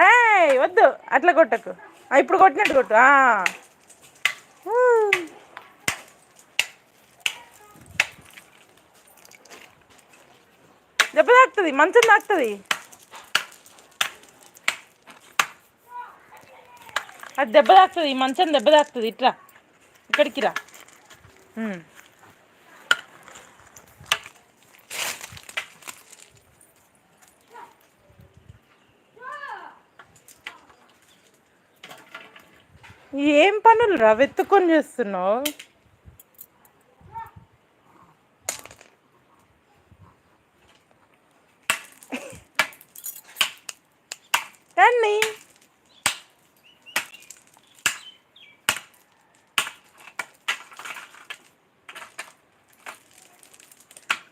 ఏయ్ వద్దు అట్లా కొట్టకు. ఇప్పుడు కొట్టినట్టు కొట్టు. దెబ్బ తాకుతుంది, మంచం తాకుతుంది. అది దెబ్బ తాకుతుంది, మంచం దెబ్బ తాకుతుంది. ఇట్లా ఇక్కడికి రా. ఏం పనులు రా వెతుక్కొని చేస్తున్నావు? కానీ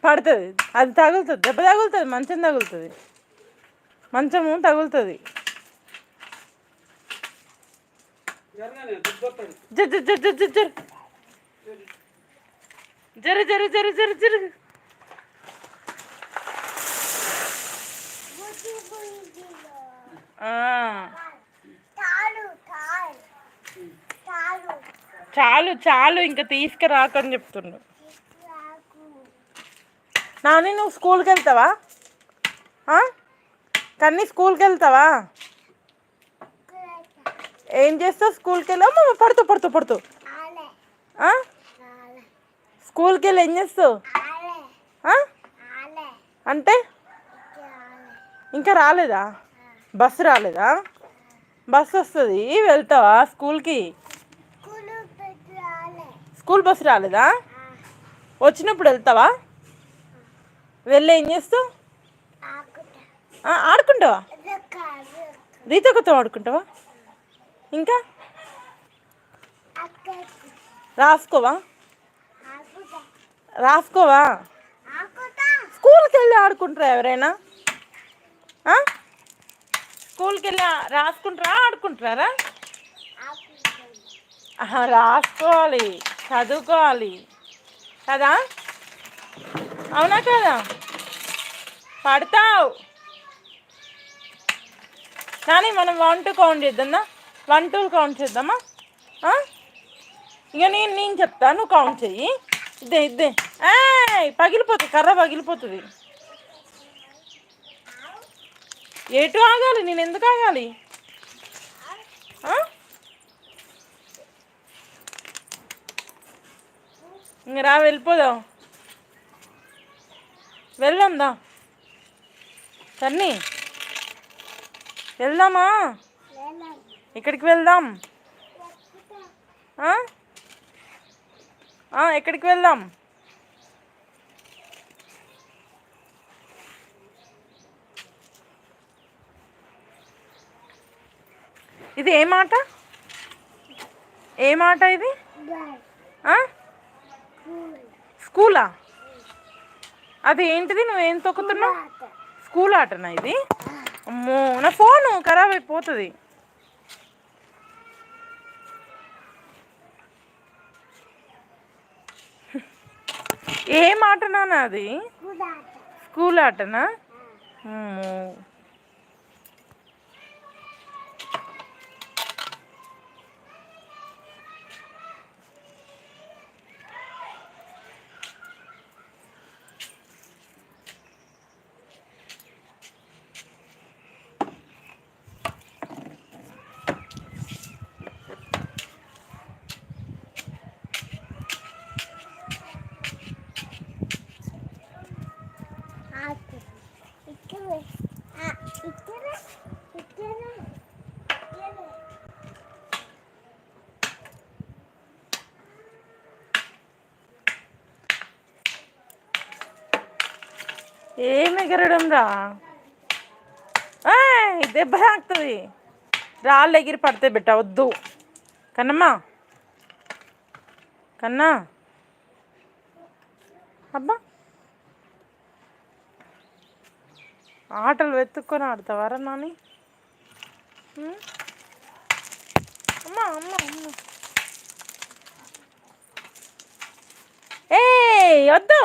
పడుతుంది, అది తగులుతుంది, దెబ్బ తగులుతుంది, మంచం తగులుతుంది, మంచము తగులుతుంది. జరు జరు జరు జరు జరు జరు జరు జరు జరు. చాలు చాలు ఇంకా తీసుకురాకని చెప్తుండు. నాని నువ్వు స్కూల్కి వెళ్తావా? కన్నీ స్కూల్కి వెళ్తావా? ఏం చేస్తావు స్కూల్కి వెళ్ళావు? పడుతూ పడుతూ పడుతూ స్కూల్కి వెళ్ళి ఏం చేస్తావు అంటే? ఇంకా రాలేదా? బస్సు రాలేదా? బస్సు వస్తుంది, వెళ్తావా స్కూల్కి? స్కూల్ బస్సు రాలేదా? వచ్చినప్పుడు వెళ్తావా? వెళ్ళి ఏం చేస్తావు? ఆడుకుంటావా? రీతక్కతో ఆడుకుంటావా? ఇంకా రాసుకోవా? రాసుకోవా? స్కూల్కి వెళ్ళి ఆడుకుంటారా ఎవరైనా? స్కూల్కి వెళ్ళి రాసుకుంటారా ఆడుకుంటారా? రాసుకోవాలి, చదువుకోవాలి కదా? అవునా కదా? పడతావు. కానీ మనం 1 2 కౌంట్ చేద్దామా? 1 2 కౌంట్ చేద్దామా? ఇక నేను చెప్తా, నువ్వు కౌంట్ చెయ్యి. ఇద్దే పగిలిపోతుంది, కర్ర పగిలిపోతుంది. ఎటు ఆగాలి? నేను ఎందుకు ఆగాలి? ఇంక రా, వెళ్ళిపోదాం, వెళ్దాందా సన్నీ, వెళ్దామా? ఎక్కడికి వెళ్దాం? ఎక్కడికి వెళ్దాం? ఇది ఏ మాట? ఏ మాట ఇది? స్కూలా? అది ఏంటిది? నువ్వేం తొక్కుతున్నావు? స్కూల్ ఆటనా ఇది? అమ్మో, నా ఫోను ఖరాబ్ అయిపోతుంది. ఏం ఆటనా అది? స్కూల్ ఆటనా? అమ్మో. ఏం ఎగరడం రా, దెబ్బ తాకుతుంది. రాళ్ళు ఎగిరి పడితే బిడ్డ వద్దు. కన్నమ్మా, కన్నా, అబ్బా ఆటలు వెతుక్కొని ఆడతావారా నాని? అమ్మా అమ్మ అమ్మ, ఏ వద్దు.